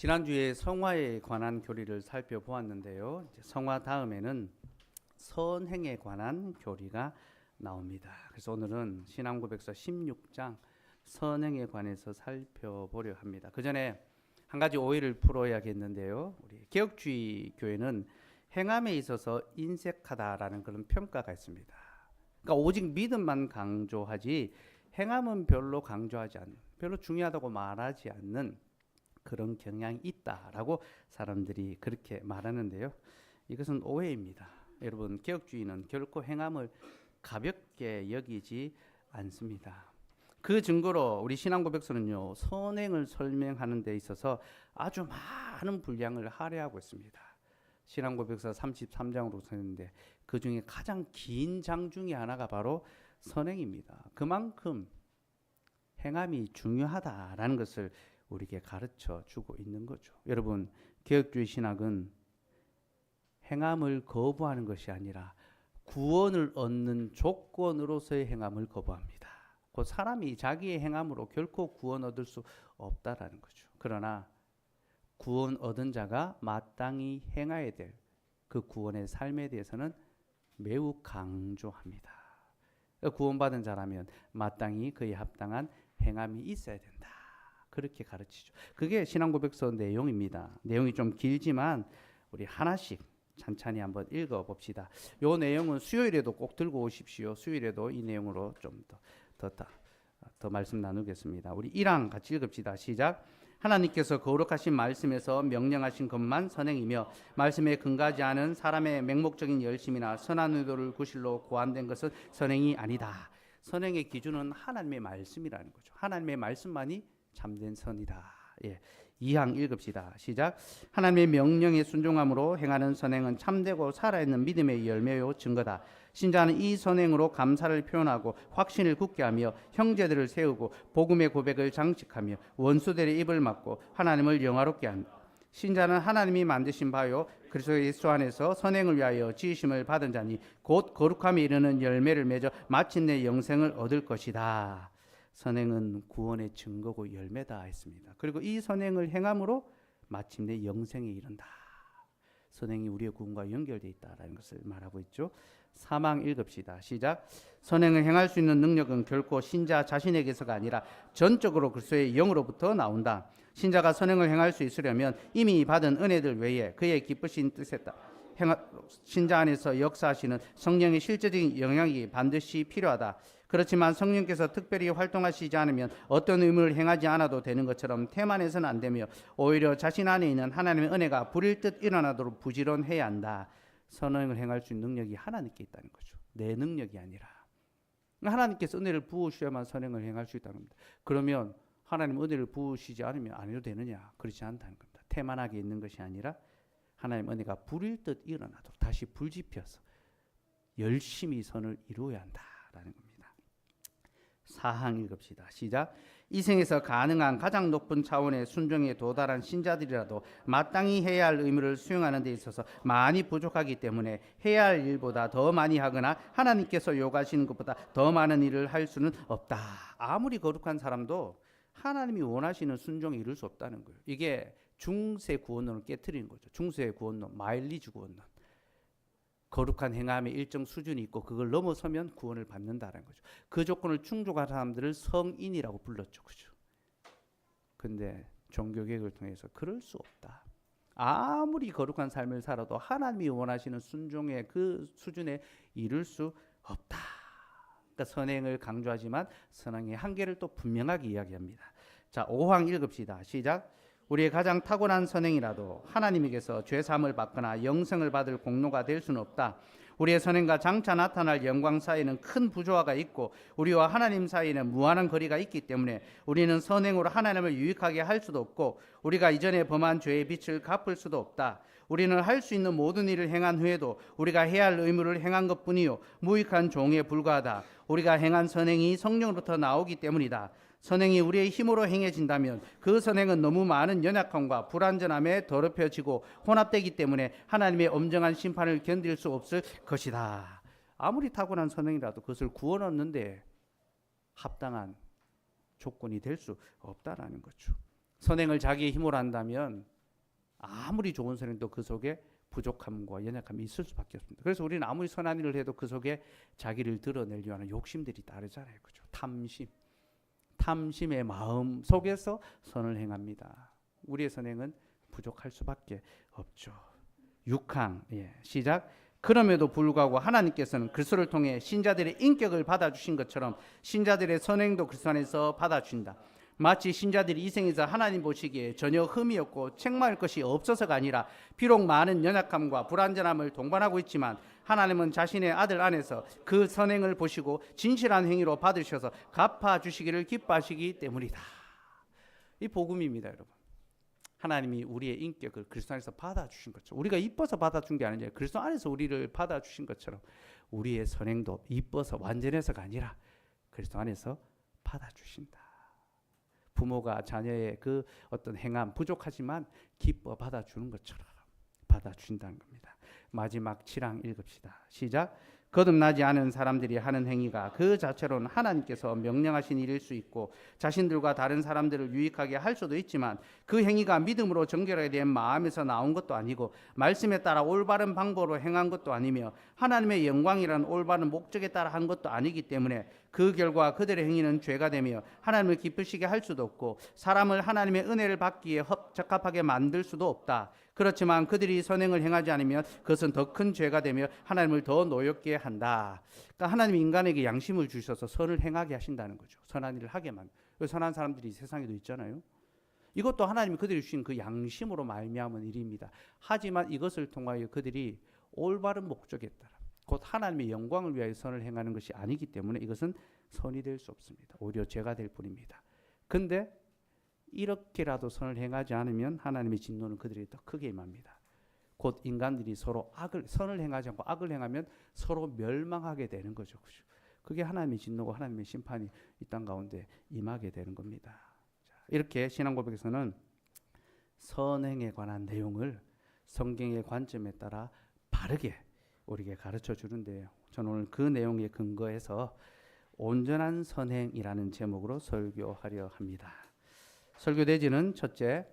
지난주에 성화에 관한 교리를 살펴보았는데요. 이제 성화 다음에는 선행에 관한 교리가 나옵니다. 그래서 오늘은 신앙고백서 16장 선행에 관해서 살펴보려 합니다. 그 전에 한 가지 오해를 풀어야겠는데요. 우리 개혁주의 교회는 행함에 있어서 인색하다라는 그런 평가가 있습니다. 그러니까 오직 믿음만 강조하지 행함은 별로 강조하지 않는, 별로 중요하다고 말하지 않는 그런 경향이 있다라고 사람들이 그렇게 말하는데요. 이것은 오해입니다. 여러분, 개혁주의는 결코 행함을 가볍게 여기지 않습니다. 그 증거로 우리 신앙고백서는요, 선행을 설명하는 데 있어서 아주 많은 분량을 할애하고 있습니다. 신앙고백서 33장으로 쓰는데 그 중에 가장 긴 장 중에 하나가 바로 선행입니다. 그만큼 행함이 중요하다라는 것을 우리에게 가르쳐 주고 있는 거죠. 여러분, 개혁주의 신학은 행함을 거부하는 것이 아니라 구원을 얻는 조건으로서의 행함을 거부합니다. 그 사람이 자기의 행함으로 결코 구원 얻을 수 없다라는 거죠. 그러나 구원 얻은 자가 마땅히 행해야 될 그 구원의 삶에 대해서는 매우 강조합니다. 구원받은 자라면 마땅히 그에 합당한 행함이 있어야 된다. 그렇게 가르치죠. 그게 신앙고백서 내용입니다. 내용이 좀 길지만 우리 하나씩 찬찬히 한번 읽어봅시다. 이 내용은 수요일에도 꼭 들고 오십시오. 수요일에도 이 내용으로 좀 더 말씀 나누겠습니다. 우리 1항 같이 읽읍시다. 시작. 하나님께서 거룩하신 말씀에서 명령하신 것만 선행이며 말씀에 근거하지 않은 사람의 맹목적인 열심이나 선한 의도를 구실로 고안된 것은 선행이 아니다. 선행의 기준은 하나님의 말씀이라는 거죠. 하나님의 말씀만이 참된 선이다. 예. 2항 읽읍시다. 시작. 하나님의 명령에 순종함으로 행하는 선행은 참되고 살아있는 믿음의 열매요 증거다. 신자는 이 선행으로 감사를 표현하고 확신을 굳게 하며 형제들을 세우고 복음의 고백을 장식하며 원수들의 입을 막고 하나님을 영화롭게 한다. 신자는 하나님이 만드신 바요 그리스도 예수 안에서 선행을 위하여 지으심을 받은 자니 곧 거룩함에 이르는 열매를 맺어 마침내 영생을 얻을 것이다. 선행은 구원의 증거고 열매다 했습니다. 그리고 이 선행을 행함으로 마침내 영생에 이른다. 선행이 우리의 구원과 연결되어 있다라는 것을 말하고 있죠. 3항 읽읍시다. 시작. 선행을 행할 수 있는 능력은 결코 신자 자신에게서가 아니라 전적으로 그리스도의 영으로부터 나온다. 신자가 선행을 행할 수 있으려면 이미 받은 은혜들 외에 그의 기쁘신 뜻에 따라 신자 안에서 역사하시는 성령의 실제적인 영향이 반드시 필요하다. 그렇지만 성령께서 특별히 활동하시지 않으면 어떤 의무를 행하지 않아도 되는 것처럼 태만해서는 안 되며 오히려 자신 안에 있는 하나님의 은혜가 불일 듯 일어나도록 부지런해야 한다. 선행을 행할 수 있는 능력이 하나님께 있다는 거죠. 내 능력이 아니라. 하나님께서 은혜를 부으셔야만 선행을 행할 수 있다는 겁니다. 그러면 하나님 은혜를 부으시지 않으면 안 해도 되느냐? 그렇지 않다는 겁니다. 태만하게 있는 것이 아니라 하나님 은혜가 불일 듯 일어나도록 다시 불지펴서 열심히 선을 이루어야 한다라는 겁니다. 4항 읽읍시다. 시작. 이 생에서 가능한 가장 높은 차원의 순종에 도달한 신자들이라도 마땅히 해야 할 의무를 수행하는 데 있어서 많이 부족하기 때문에 해야 할 일보다 더 많이 하거나 하나님께서 요구하시는 것보다 더 많은 일을 할 수는 없다. 아무리 거룩한 사람도 하나님이 원하시는 순종에 이룰 수 없다는 거예요. 이게 중세 구원론을 깨트리는 거죠. 중세 구원론, 마일리지 구원론. 거룩한 행함의 일정 수준이 있고 그걸 넘어서면 구원을 받는다는 거죠. 그 조건을 충족한 사람들을 성인이라고 불렀죠. 그죠? 근데 종교개혁을 통해서 그럴 수 없다. 아무리 거룩한 삶을 살아도 하나님이 원하시는 순종의 그 수준에 이룰 수 없다. 그러니까 선행을 강조하지만 선행의 한계를 또 분명하게 이야기합니다. 자, 5항 읽읍시다. 시작. 우리의 가장 탁월한 선행이라도 하나님에게서 죄사함을 받거나 영생을 받을 공로가 될 수는 없다. 우리의 선행과 장차 나타날 영광 사이에는 큰 부조화가 있고 우리와 하나님 사이에는 무한한 거리가 있기 때문에 우리는 선행으로 하나님을 유익하게 할 수도 없고 우리가 이전에 범한 죄의 빚을 갚을 수도 없다. 우리는 할 수 있는 모든 일을 행한 후에도 우리가 해야 할 의무를 행한 것뿐이요 무익한 종에 불과하다. 우리가 행한 선행이 성령으로부터 나오기 때문이다. 선행이 우리의 힘으로 행해진다면 그 선행은 너무 많은 연약함과 불완전함에 더럽혀지고 혼합되기 때문에 하나님의 엄정한 심판을 견딜 수 없을 것이다. 아무리 타고난 선행이라도 그것을 구원 얻는데 합당한 조건이 될 수 없다라는 거죠. 선행을 자기의 힘으로 한다면 아무리 좋은 선행도 그 속에 부족함과 연약함이 있을 수밖에 없습니다. 그래서 우리는 아무리 선한 일을 해도 그 속에 자기를 드러내려 하는 욕심들이 따르잖아요. 그죠? 탐심의 마음 속에서 선을 행합니다. 우리의 선행은 부족할 수밖에 없죠. 6항 시작. 그럼에도 불구하고 하나님께서는 그리스도를 통해 신자들의 인격을 받아주신 것처럼 신자들의 선행도 그리스도 안에서 받아주신다. 마치 신자들이 이 생에서 하나님 보시기에 전혀 흠이 없고 책망할 것이 없어서가 아니라 비록 많은 연약함과 불완전함을 동반하고 있지만 하나님은 자신의 아들 안에서 그 선행을 보시고 진실한 행위로 받으셔서 갚아주시기를 기뻐하시기 때문이다. 이 복음입니다, 여러분. 하나님이 우리의 인격을 그리스도 안에서 받아주신 것처럼, 우리가 이뻐서 받아준 게 아니라 그리스도 안에서 우리를 받아주신 것처럼 우리의 선행도 이뻐서 완전해서가 아니라 그리스도 안에서 받아주신다. 부모가 자녀의 그 어떤 행함 부족하지만 기뻐 받아주는 것처럼 받아주신다는 겁니다. 마지막 7항 읽읍시다. 시작. 거듭나지 않은 사람들이 하는 행위가 그 자체로는 하나님께서 명령하신 일일 수 있고 자신들과 다른 사람들을 유익하게 할 수도 있지만 그 행위가 믿음으로 정결하게 된 마음에서 나온 것도 아니고 말씀에 따라 올바른 방법으로 행한 것도 아니며 하나님의 영광이라는 올바른 목적에 따라 한 것도 아니기 때문에 그 결과 그들의 행위는 죄가 되며 하나님을 기쁘시게 할 수도 없고 사람을 하나님의 은혜를 받기에 적합하게 만들 수도 없다. 그렇지만 그들이 선행을 행하지 않으면 그것은 더 큰 죄가 되며 하나님을 더 노엽게 한다. 그러니까 하나님이 인간에게 양심을 주셔서 선을 행하게 하신다는 거죠. 선한 일을 하게만. 선한 사람들이 세상에도 있잖아요. 이것도 하나님이 그들이 주신 그 양심으로 말미암은 일입니다. 하지만 이것을 통하여 그들이 올바른 목적에 따라 곧 하나님의 영광을 위하여 선을 행하는 것이 아니기 때문에 이것은 선이 될 수 없습니다. 오히려 죄가 될 뿐입니다. 근데 이렇게라도 선을 행하지 않으면 하나님의 진노는 그들에게 더 크게 임합니다. 곧 인간들이 서로 선을 행하지 않고 악을 행하면 서로 멸망하게 되는 거죠. 그게 하나님의 진노고 하나님의 심판이 이 땅 가운데 임하게 되는 겁니다. 이렇게 신앙고백에서는 선행에 관한 내용을 성경의 관점에 따라 바르게 우리에게 가르쳐 주는데요. 저는 오늘 그 내용에 근거해서 온전한 선행이라는 제목으로 설교하려 합니다. 설교 내지는 첫째,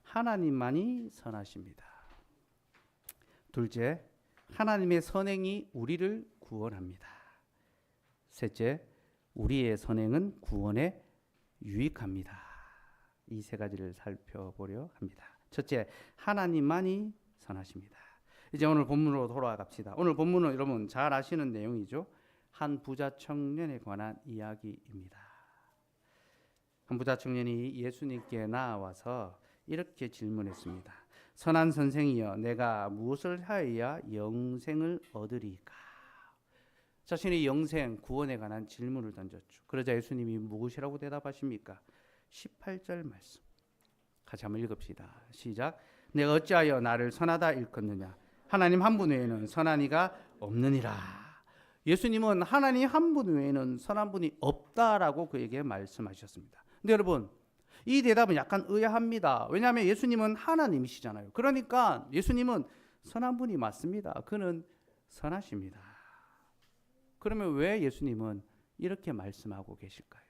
하나님만이 선하십니다. 둘째, 하나님의 선행이 우리를 구원합니다. 셋째, 우리의 선행은 구원에 유익합니다. 이 세 가지를 살펴보려 합니다. 첫째, 하나님만이 선하십니다. 이제 오늘 본문으로 돌아갑시다. 오늘 본문은 여러분 잘 아시는 내용이죠. 한 부자 청년에 관한 이야기입니다. 한 부자 청년이 예수님께 나와서 이렇게 질문했습니다. 선한 선생이여, 내가 무엇을 하여야 영생을 얻으리까? 자신의 영생, 구원에 관한 질문을 던졌죠. 그러자 예수님이 무엇이라고 대답하십니까? 18절 말씀 같이 한번 읽읍시다. 시작. 내가 어찌하여 나를 선하다 일컫느냐? 하나님 한 분 외에는 선한 이가 없느니라. 예수님은 하나님 한 분 외에는 선한 분이 없다라고 그에게 말씀하셨습니다. 근데 여러분, 이 대답은 약간 의아합니다. 왜냐하면 예수님은 하나님이시잖아요. 그러니까 예수님은 선한 분이 맞습니다. 그는 선하십니다. 그러면 왜 예수님은 이렇게 말씀하고 계실까요?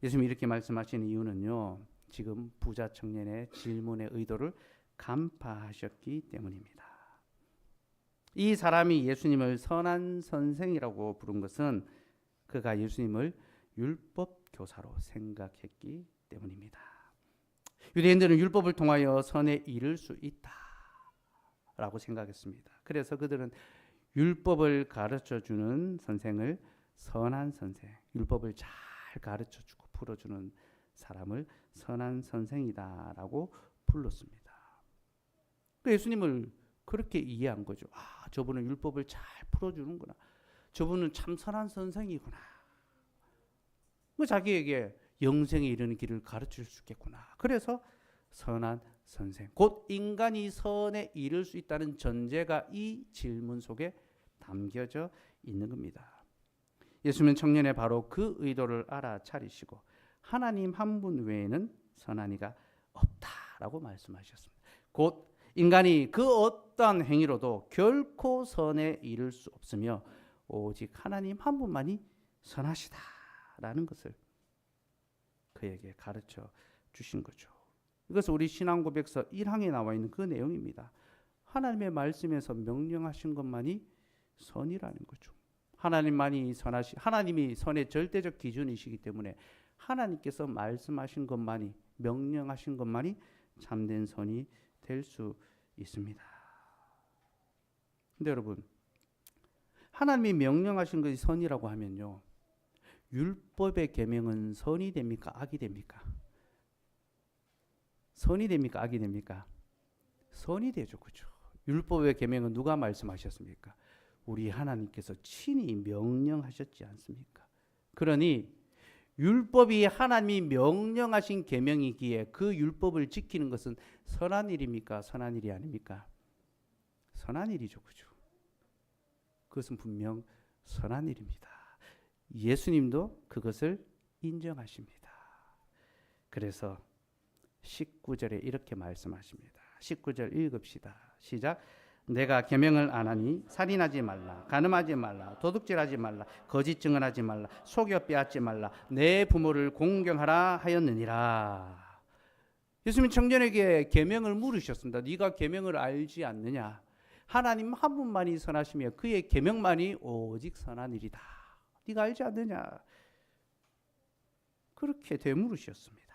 예수님이 이렇게 말씀하시는 이유는요, 지금 부자 청년의 질문의 의도를 간파하셨기 때문입니다. 이 사람이 예수님을 선한 선생이라고 부른 것은 그가 예수님을 율법 교사로 생각했기 때문입니다. 유대인들은 율법을 통하여 선에 이를 수 있다라고 생각했습니다. 그래서 그들은 율법을 가르쳐주는 선생을 선한 선생, 율법을 잘 가르쳐주고 풀어주는 사람을 선한 선생이다라고 불렀습니다. 예수님을 그렇게 이해한 거죠. 아, 저분은 율법을 잘 풀어주는구나. 저분은 참 선한 선생이구나. 자기에게 영생에 이르는 길을 가르칠 수 있겠구나. 그래서 선한 선생, 곧 인간이 선에 이를 수 있다는 전제가 이 질문 속에 담겨져 있는 겁니다. 예수님은 청년의 바로 그 의도를 알아차리시고 하나님 한 분 외에는 선한 이가 없다라고 말씀하셨습니다. 곧 인간이 그 어떤 행위로도 결코 선에 이를 수 없으며 오직 하나님 한 분만이 선하시다라는 것을 그에게 가르쳐 주신 거죠. 이것은 우리 신앙고백서 1항에 나와 있는 그 내용입니다. 하나님의 말씀에서 명령하신 것만이 선이라는 거죠. 하나님이 선의 절대적 기준이시기 때문에 하나님께서 말씀하신 것만이, 명령하신 것만이 참된 선이 될 수 있습니다. 근데 여러분, 하나님이 명령하신 것이 선이라고 하면요, 율법의 계명은 선이 됩니까? 악이 됩니까? 선이 됩니까? 악이 됩니까? 선이 되죠. 그렇죠? 율법의 계명은 누가 말씀하셨습니까? 우리 하나님께서 친히 명령하셨지 않습니까? 그러니 율법이 하나님이 명령하신 계명이기에 그 율법을 지키는 것은 선한 일입니까? 선한 일이 아닙니까? 선한 일이죠. 그렇죠? 그것은 분명 선한 일입니다. 예수님도 그것을 인정하십니다. 그래서 19절에 이렇게 말씀하십니다. 19절 읽읍시다. 시작. 내가 계명을 안 하니 살인하지 말라, 간음하지 말라, 도둑질하지 말라, 거짓 증언하지 말라, 속여 빼앗지 말라, 내 부모를 공경하라 하였느니라. 예수님 청년에게 계명을 물으셨습니다. 네가 계명을 알지 않느냐? 하나님 한 분만이 선하시며 그의 계명만이 오직 선한 일이다. 네가 알지 않느냐? 그렇게 되물으셨습니다.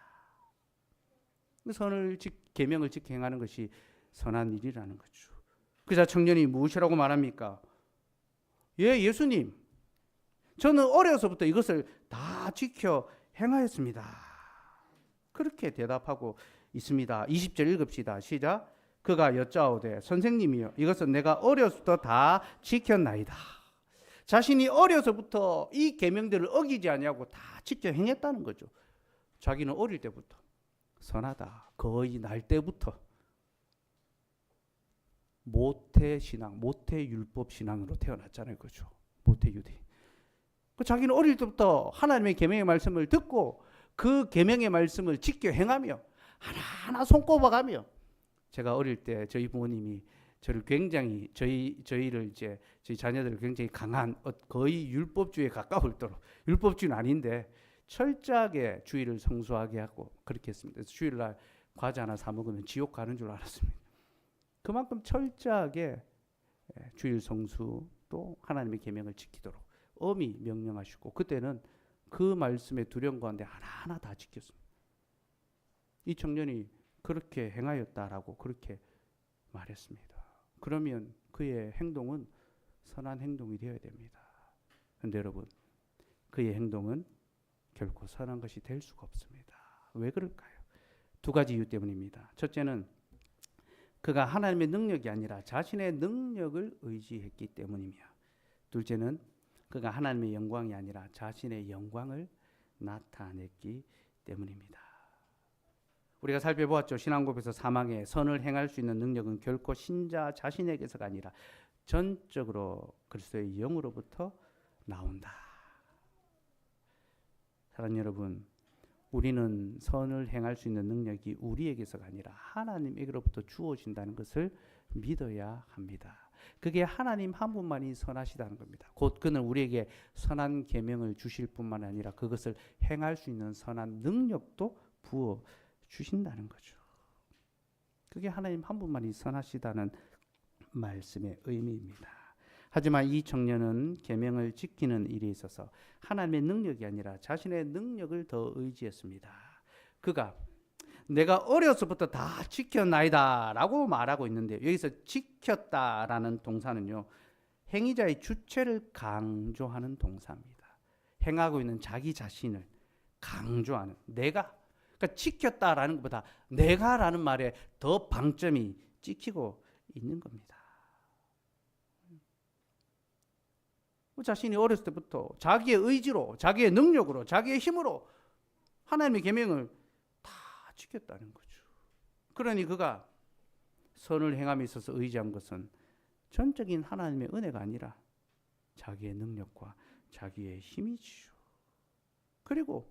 계명을 지켜 행하는 것이 선한 일이라는 거죠. 그자 청년이 무엇이라고 말합니까? 예수님, 저는 어려서부터 이것을 다 지켜 행하였습니다. 그렇게 대답하고 있습니다. 20절 읽읍시다. 시작. 그가 여짜오되 선생님이여, 이것은 내가 어려서부터 다 지켰나이다. 자신이 어려서부터 이 계명들을 어기지 아니하고 다 지켜 행했다는 거죠. 자기는 어릴 때부터 선하다, 거의 날 때부터 모태신앙, 모태율법 신앙으로 태어났잖아요. 그렇죠? 모태유대. 자기는 어릴 때부터 하나님의 계명의 말씀을 듣고 그 계명의 말씀을 지켜 행하며 하나하나 손꼽아가며, 제가 어릴 때 저희 부모님이 저를 굉장히 저희 자녀들을 굉장히 강한, 거의 율법주의에 가까울 도록, 율법주의는 아닌데 철저하게 주일을 성수하게 하고 그렇게 했습니다. 그래서 주일날 과자 하나 사 먹으면 지옥 가는 줄 알았습니다. 그만큼 철저하게 주일 성수 또 하나님의 계명을 지키도록 엄히 명령하시고, 그때는 그 말씀의 두려움 가운데 하나하나 다 지켰습니다. 이 청년이 그렇게 행하였다라고 그렇게 말했습니다. 그러면 그의 행동은 선한 행동이 되어야 됩니다. 그런데 여러분, 그의 행동은 결코 선한 것이 될 수가 없습니다. 왜 그럴까요? 두 가지 이유 때문입니다. 첫째는 그가 하나님의 능력이 아니라 자신의 능력을 의지했기 때문이며, 둘째는 그가 하나님의 영광이 아니라 자신의 영광을 나타냈기 때문입니다. 우리가 살펴보았죠. 신앙고백에서 사망의 선을 행할 수 있는 능력은 결코 신자 자신에게서가 아니라 전적으로 그리스도의 영으로부터 나온다. 사랑하는 여러분, 우리는 선을 행할 수 있는 능력이 우리에게서가 아니라 하나님에게로부터 주어진다는 것을 믿어야 합니다. 그게 하나님 한 분만이 선하시다는 겁니다. 곧 그는 우리에게 선한 계명을 주실 뿐만 아니라 그것을 행할 수 있는 선한 능력도 부어 주신다는 거죠. 그게 하나님 한 분만이 선하시다는 말씀의 의미입니다. 하지만 이 청년은 계명을 지키는 일에 있어서 하나님의 능력이 아니라 자신의 능력을 더 의지했습니다. 그가 내가 어려서부터 다 지켰나이다 라고 말하고 있는데, 여기서 지켰다라는 동사는요, 행위자의 주체를 강조하는 동사입니다. 행하고 있는 자기 자신을 강조하는, 내가, 그러니까 지켰다라는 것보다 내가라는 말에 더 방점이 찍히고 있는 겁니다. 자신이 어렸을 때부터 자기의 의지로, 자기의 능력으로, 자기의 힘으로 하나님의 계명을 다 지켰다는 거죠. 그러니 그가 선을 행함에 있어서 의지한 것은 전적인 하나님의 은혜가 아니라 자기의 능력과 자기의 힘이지요. 그리고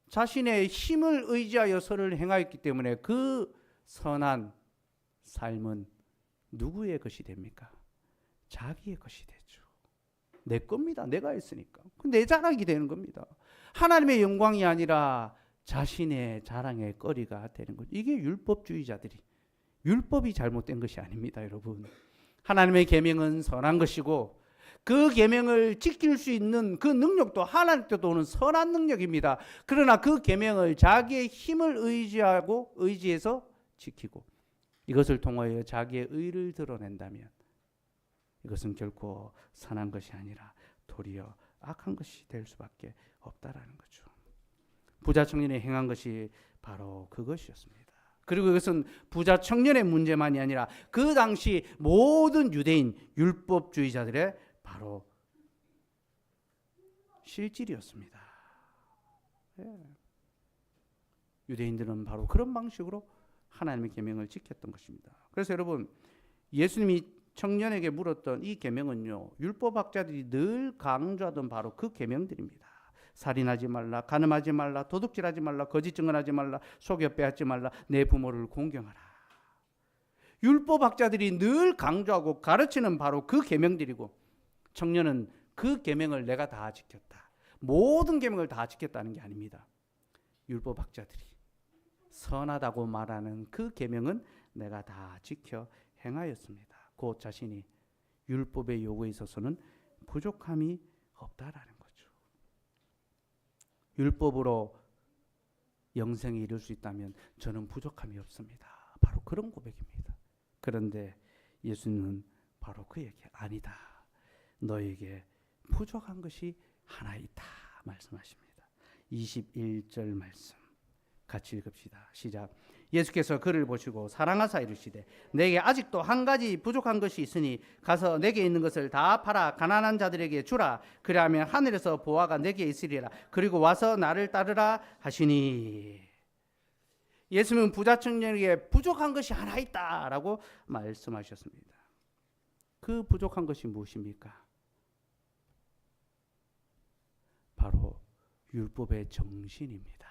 자신의 힘을 의지하여 선을 행하였기 때문에 그 선한 삶은 누구의 것이 됩니까? 자기의 것이 되죠. 내 겁니다. 내가 했으니까. 내 자랑이 되는 겁니다. 하나님의 영광이 아니라 자신의 자랑의 거리가 되는 거죠. 이게 율법주의자들이, 율법이 잘못된 것이 아닙니다, 여러분. 하나님의 계명은 선한 것이고 그 계명을 지킬 수 있는 그 능력도 하나님께도 오는 선한 능력입니다. 그러나 그 계명을 자기의 힘을 의지해서 지키고 이것을 통하여 자기의 의를 드러낸다면 이것은 결코 선한 것이 아니라 도리어 악한 것이 될 수밖에 없다라는 거죠. 부자 청년이 행한 것이 바로 그것이었습니다. 그리고 이것은 부자 청년의 문제만이 아니라 그 당시 모든 유대인 율법주의자들의 바로 실질이었습니다. 유대인들은 바로 그런 방식으로 하나님의 계명을 지켰던 것입니다. 그래서 여러분, 예수님이 청년에게 물었던 이 계명은요, 율법학자들이 늘 강조하던 바로 그 계명들입니다. 살인하지 말라, 간음하지 말라, 도둑질하지 말라, 거짓 증언하지 말라, 속여 빼앗지 말라, 내 부모를 공경하라. 율법학자들이 늘 강조하고 가르치는 바로 그 계명들이고 청년은 그 계명을 내가 다 지켰다, 모든 계명을 다 지켰다는 게 아닙니다. 율법학자들이 선하다고 말하는 그 계명은 내가 다 지켜 행하였습니다. 곧 자신이 율법의 요구에 있어서는 부족함이 없다라는 거죠. 율법으로 영생에 이룰 수 있다면 저는 부족함이 없습니다. 바로 그런 고백입니다. 그런데 예수님은 바로 그 얘기, 아니다, 너에게 부족한 것이 하나 있다 말씀하십니다. 21절 말씀 같이 읽읍시다. 시작. 예수께서 그를 보시고 사랑하사 이르시되 내게 아직도 한 가지 부족한 것이 있으니 가서 내게 있는 것을 다 팔아 가난한 자들에게 주라. 그리하면 하늘에서 보화가 내게 있으리라. 그리고 와서 나를 따르라 하시니. 예수님은 부자 청년에게 부족한 것이 하나 있다라고 말씀하셨습니다. 그 부족한 것이 무엇입니까? 바로 율법의 정신입니다.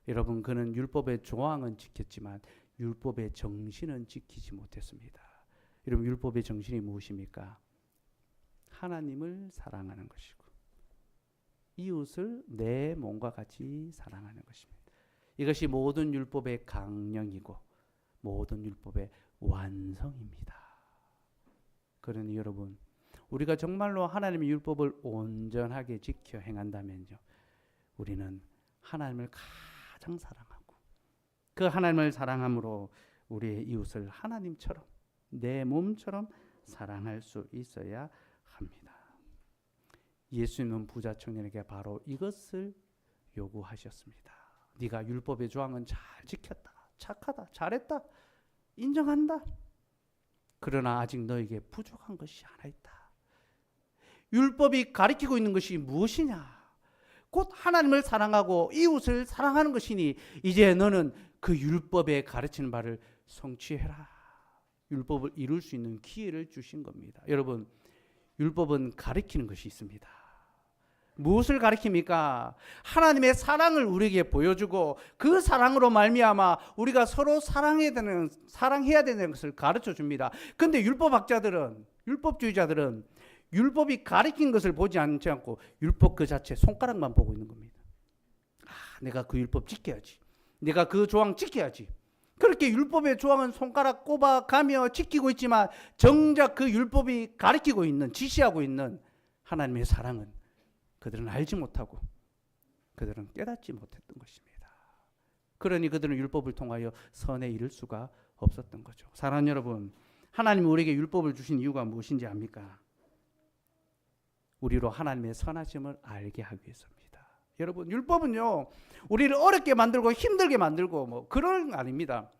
여러분, 그는 율법의 조항은 지켰지만 율법의 정신은 지키지 못했습니다. 여러분, 율법의 정신이 무엇입니까? 하나님을 사랑하는 것이고 이웃을 내 몸과 같이 사랑하는 것입니다. 이것이 모든 율법의 강령이고 모든 율법의 완성입니다. 그러니 여러분, 우리가 정말로 하나님의 율법을 온전하게 지켜 행한다면요, 우리는 하나님을 가장 사랑하고 그 하나님을 사랑함으로 우리의 이웃을 하나님처럼 내 몸처럼 사랑할 수 있어야 합니다. 예수님은 부자 청년에게 바로 이것을 요구하셨습니다. 네가 율법의 조항은 잘 지켰다, 착하다, 잘했다, 인정한다. 그러나 아직 너에게 부족한 것이 하나 있다. 율법이 가리키고 있는 것이 무엇이냐? 곧 하나님을 사랑하고 이웃을 사랑하는 것이니 이제 너는 그 율법에 가르치는 바를 성취해라. 율법을 이룰 수 있는 기회를 주신 겁니다. 여러분, 율법은 가리키는 것이 있습니다. 무엇을 가리킵니까? 하나님의 사랑을 우리에게 보여주고 그 사랑으로 말미암아 우리가 서로 사랑해야 되는 것을 가르쳐 줍니다. 그런데 율법주의자들은 율법이 가리킨 것을 보지 않고 율법 그 자체 손가락만 보고 있는 겁니다. 내가 그 율법 지켜야지, 내가 그 조항 지켜야지. 그렇게 율법의 조항은 손가락 꼽아가며 지키고 있지만 정작 그 율법이 가리키고 있는, 지시하고 있는 하나님의 사랑은 그들은 알지 못하고 그들은 깨닫지 못했던 것입니다. 그러니 그들은 율법을 통하여 선에 이를 수가 없었던 거죠. 사랑하는 여러분, 하나님이 우리에게 율법을 주신 이유가 무엇인지 압니까? 우리로 하나님의 선하심을 알게 하기 위해서입니다. 여러분, 율법은요, 우리를 어렵게 만들고 힘들게 만들고 뭐 그런 거 아닙니다.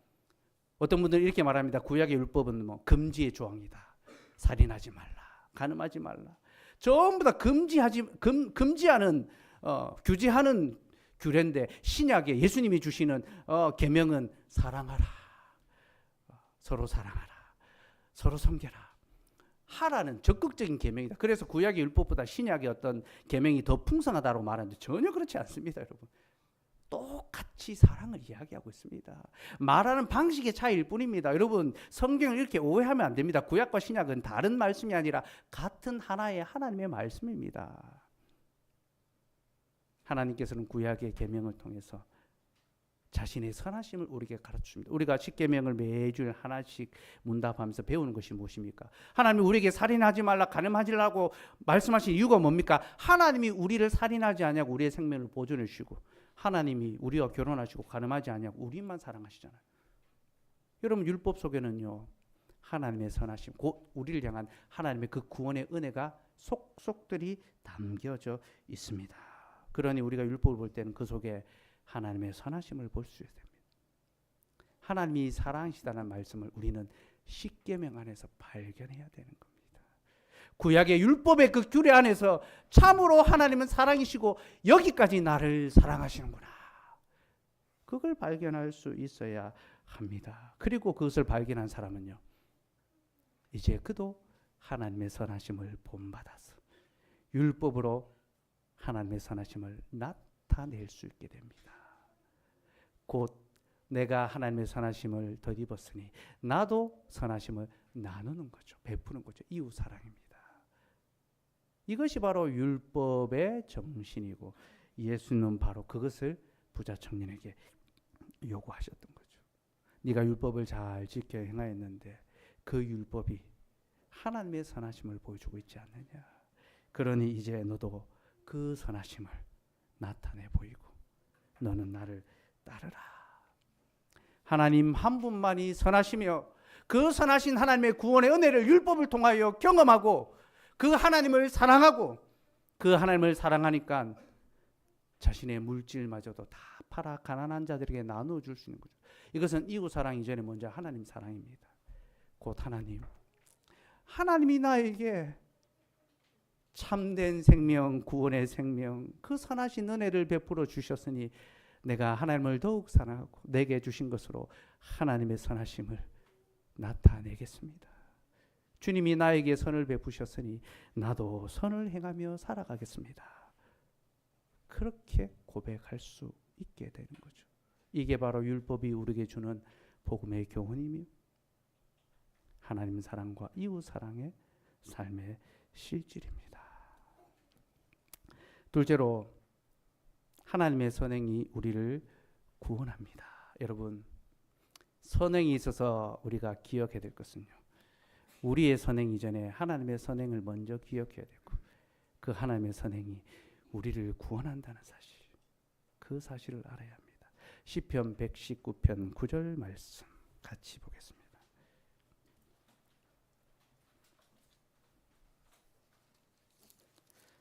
어떤 분들은 이렇게 말합니다. 구약의 율법은 뭐 금지의 조항이다. 살인하지 말라, 간음하지 말라. 전부 다 금지하는 규제하는 규례인데 신약에 예수님이 주시는 계명은 사랑하라, 서로 사랑하라, 서로 섬겨라 하라는 적극적인 계명이다. 그래서 구약의 율법보다 신약의 어떤 계명이 더 풍성하다고 말하는데 전혀 그렇지 않습니다. 여러분, 똑같이 사랑을 이야기하고 있습니다. 말하는 방식의 차이일 뿐입니다. 여러분, 성경을 이렇게 오해하면 안 됩니다. 구약과 신약은 다른 말씀이 아니라 같은 하나의 하나님의 말씀입니다. 하나님께서는 구약의 계명을 통해서 자신의 선하심을 우리에게 가르쳐줍니다. 우리가 십계명을 매주 하나씩 문답하면서 배우는 것이 무엇입니까? 하나님이 우리에게 살인하지 말라, 간음하지 말라고 말씀하신 이유가 뭡니까? 하나님이 우리를 살인하지 않냐고 우리의 생명을 보존해 주시고, 하나님이 우리와 결혼하시고 간음하지 않냐고 우리만 사랑하시잖아요. 여러분, 율법 속에는요, 하나님의 선하심, 곧 우리를 향한 하나님의 그 구원의 은혜가 속속들이 담겨져 있습니다. 그러니 우리가 율법을 볼 때는 그 속에 하나님의 선하심을 볼 수 있습니다. 하나님이 사랑하시다는 말씀을 우리는 십계명 안에서 발견해야 되는 겁니다. 구약의 율법의 그 규례 안에서 참으로 하나님은 사랑이시고 여기까지 나를 사랑하시는구나, 그걸 발견할 수 있어야 합니다. 그리고 그것을 발견한 사람은요, 이제 그도 하나님의 선하심을 본받아서 율법으로 하나님의 선하심을 나타낼 수 있게 됩니다. 곧 내가 하나님의 선하심을 덧입었으니 나도 선하심을 나누는 거죠. 베푸는 거죠. 이웃 사랑입니다. 이것이 바로 율법의 정신이고, 예수님은 바로 그것을 부자 청년에게 요구하셨던 거죠. 네가 율법을 잘 지켜 행하였는데 그 율법이 하나님의 선하심을 보여주고 있지 않느냐. 그러니 이제 너도 그 선하심을 나타내 보이고 너는 나를 따르라. 하나님 한 분만이 선하시며 그 선하신 하나님의 구원의 은혜를 율법을 통하여 경험하고 그 하나님을 사랑하고 그 하나님을 사랑하니까 자신의 물질마저도 다 팔아 가난한 자들에게 나누어 줄 수 있는 거죠. 이것은 이웃 사랑 이전에 먼저 하나님 사랑입니다. 곧 하나님이 나에게 참된 생명, 구원의 생명, 그 선하신 은혜를 베풀어 주셨으니 내가 하나님을 더욱 사랑하고 내게 주신 것으로 하나님의 선하심을 나타내겠습니다. 주님이 나에게 선을 베푸셨으니 나도 선을 행하며 살아가겠습니다. 그렇게 고백할 수 있게 되는 거죠. 이게 바로 율법이 우리에게 주는 복음의 교훈이며 하나님 사랑과 이웃 사랑의 삶의 실질입니다. 둘째로, 하나님의 선행이 우리를 구원합니다. 여러분, 선행이 있어서 우리가 기억해야 될 것은요, 우리의 선행 이전에 하나님의 선행을 먼저 기억해야 되고, 그 하나님의 선행이 우리를 구원한다는 사실, 그 사실을 알아야 합니다. 시편 119편 9절 말씀 같이 보겠습니다.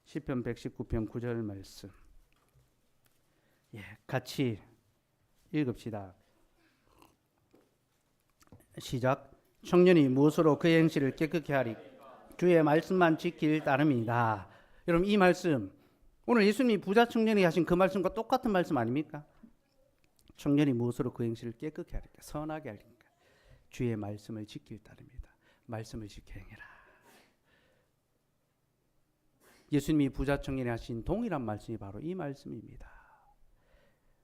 시편 119편 9절 말씀, 같이 읽읍시다. 시작. 청년이 무엇으로 그의 행실을 깨끗게 하리? 주의 말씀만 지킬 따름이다. 여러분, 이 말씀 오늘 예수님이 부자 청년이 하신 그 말씀과 똑같은 말씀 아닙니까? 청년이 무엇으로 그 행실을 깨끗게 하리까? 선하게 하리까? 주의 말씀을 지킬 따름이다. 말씀을 지켜 행해라. 예수님이 부자 청년이 하신 동일한 말씀이 바로 이 말씀입니다.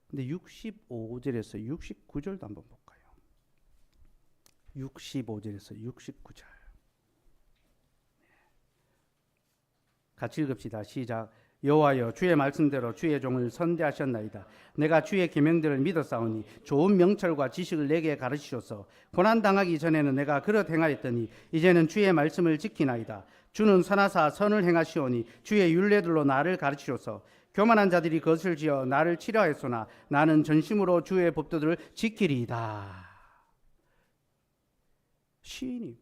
근데 65절에서 69절도 한번 볼까요? 65절에서 69절 같이 읽읍시다. 시작. 여호와여, 주의 말씀대로 주의 종을 선대하셨나이다. 내가 주의 계명들을 믿었사오니 좋은 명철과 지식을 내게 가르치소서. 고난 당하기 전에는 내가 그릇 행하였더니 이제는 주의 말씀을 지키나이다. 주는 선하사 선을 행하시오니 주의 율례들로 나를 가르치소서. 교만한 자들이 것을 지어 나를 치려하였으나 나는 전심으로 주의 법도들을 지키리이다. 시인이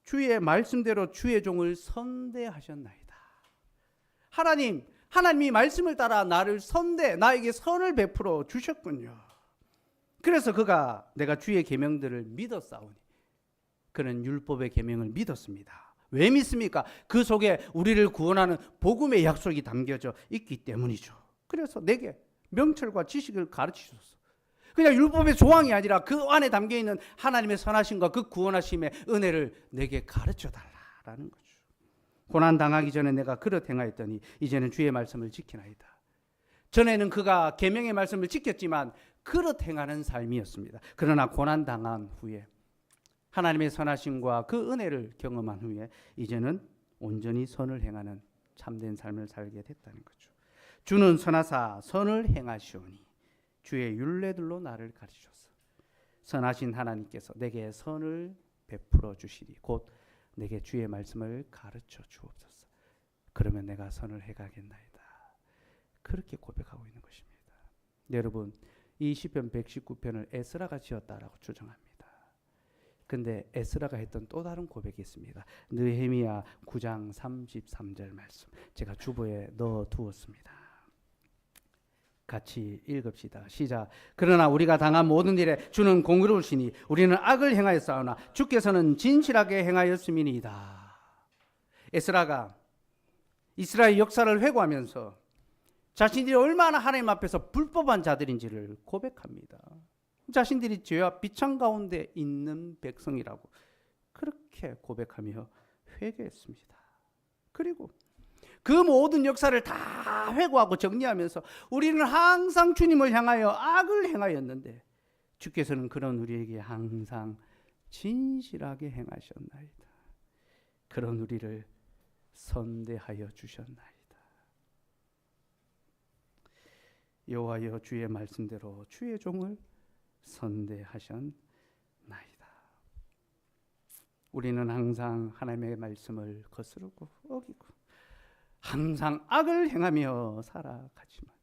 주의 말씀대로 주의 종을 선대하셨나이다. 하나님이 말씀을 따라 나를 나에게 선을 베풀어 주셨군요. 그래서 그가 내가 주의 계명들을 믿었사오니, 그는 율법의 계명을 믿었습니다. 왜 믿습니까? 그 속에 우리를 구원하는 복음의 약속이 담겨져 있기 때문이죠. 그래서 내게 명철과 지식을 가르치소서. 그냥 율법의 조항이 아니라 그 안에 담겨있는 하나님의 선하심과 그 구원하심의 은혜를 내게 가르쳐달라는 거죠. 고난당하기 전에 내가 그릇 행하였더니 이제는 주의 말씀을 지키나이다. 전에는 그가 계명의 말씀을 지켰지만 그릇 행하는 삶이었습니다. 그러나 고난당한 후에 하나님의 선하심과 그 은혜를 경험한 후에 이제는 온전히 선을 행하는 참된 삶을 살게 됐다는 거죠. 주는 선하사 선을 행하시오니 주의 율례들로 나를 가르치소서. 선하신 하나님께서 내게 선을 베풀어 주시리. 곧 내게 주의 말씀을 가르쳐 주옵소서. 그러면 내가 선을 행하겠나이다. 그렇게 고백하고 있는 것입니다. 여러분, 이 시편 119편을 에스라가 지었다라고 주장합니다. 근데 에스라가 했던 또 다른 고백이 있습니다. 느헤미야 9장 33절 말씀, 제가 주보에 넣어 두었습니다. 같이 읽읍시다. 시작. 그러나 우리가 당한 모든 일에 주는 공의로우시니 우리는 악을 행하였사오나 주께서는 진실하게 행하였음이니이다. 에스라가 이스라엘 역사를 회고하면서 자신들이 얼마나 하나님 앞에서 불법한 자들인지를 고백합니다. 자신들이 죄와 비창 가운데 있는 백성이라고 그렇게 고백하며 회개했습니다. 그리고 그 모든 역사를 다 회고하고 정리하면서 우리는 항상 주님을 향하여 악을 행하였는데 주께서는 그런 우리에게 항상 진실하게 행하셨나이다. 그런 우리를 선대하여 주셨나이다. 여호와여 주의 말씀대로 주의 종을 선대하셨나이다. 우리는 항상 하나님의 말씀을 거스르고 어기고 항상 악을 행하며 살아가지만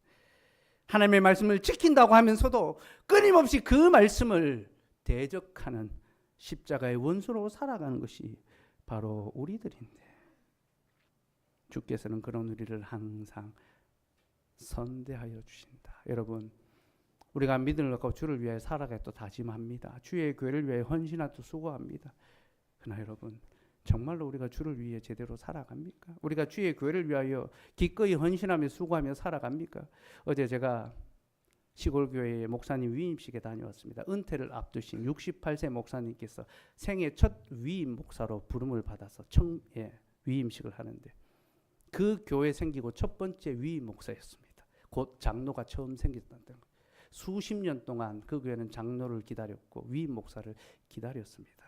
하나님의 말씀을 지킨다고 하면서도 끊임없이 그 말씀을 대적하는 십자가의 원수로 살아가는 것이 바로 우리들인데 주께서는 그런 우리를 항상 선대하여 주신다. 여러분, 우리가 믿음을 갖고 주를 위해 살아가겠다 다짐합니다. 주의 교회를 위해 헌신하고 수고합니다. 그러나 여러분, 정말로 우리가 주를 위해 제대로 살아갑니까? 우리가 주의 교회를 위하여 기꺼이 헌신하며 수고하며 살아갑니까? 어제 제가 시골교회의 목사님 위임식에 다녀왔습니다. 은퇴를 앞두신 68세 목사님께서 생애 첫 위임 목사로 부름을 받아서 위임식을 하는데 그 교회 생기고 첫 번째 위임 목사였습니다. 곧 장로가 처음 생겼다는 거예요. 수십 년 동안 그 교회는 장로를 기다렸고 위임 목사를 기다렸습니다.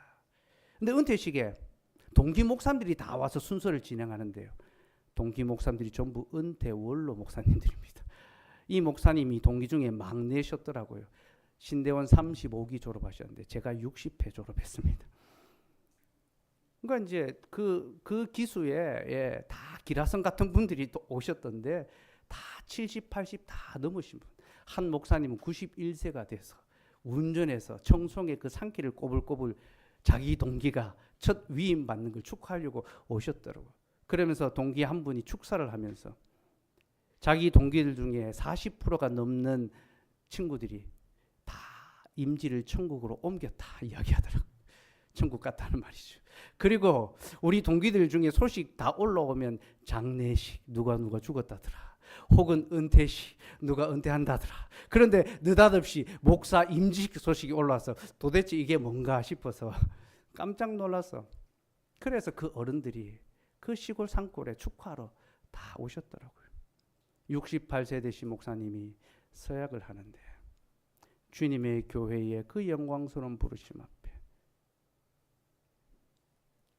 근데 은퇴식에 동기 목사님들이 다 와서 순서를 진행하는데요. 동기 목사님들이 전부 은퇴 원로 목사님들입니다. 이 목사님이 동기 중에 막내셨더라고요. 신대원 35기 졸업하셨는데 제가 60회 졸업했습니다. 그러니까 이제 그 기수에 다 기라성 같은 분들이 또 오셨던데 다 70, 80 다 넘으신 분. 한 목사님은 91세가 돼서 운전해서 청송의 그 산길을 꼬불꼬불 자기 동기가 첫 위임 받는 걸 축하하려고 오셨더라고요. 그러면서 동기 한 분이 축사를 하면서 자기 동기들 중에 40%가 넘는 친구들이 다 임지를 천국으로 옮겼다 이야기하더라고요. 천국 갔다는 말이죠. 그리고 우리 동기들 중에 소식 다 올라오면 장례식 누가 죽었다더라. 혹은 은퇴식 누가 은퇴한다더라. 그런데 느닷없이 목사 임직 소식이 올라와서 도대체 이게 뭔가 싶어서 깜짝 놀랐어. 그래서 그 어른들이 그 시골 산골에 축하하러 다 오셨더라고요. 68세 되신 목사님이 서약을 하는데 주님의 교회의 그 영광스러운 부르심 앞에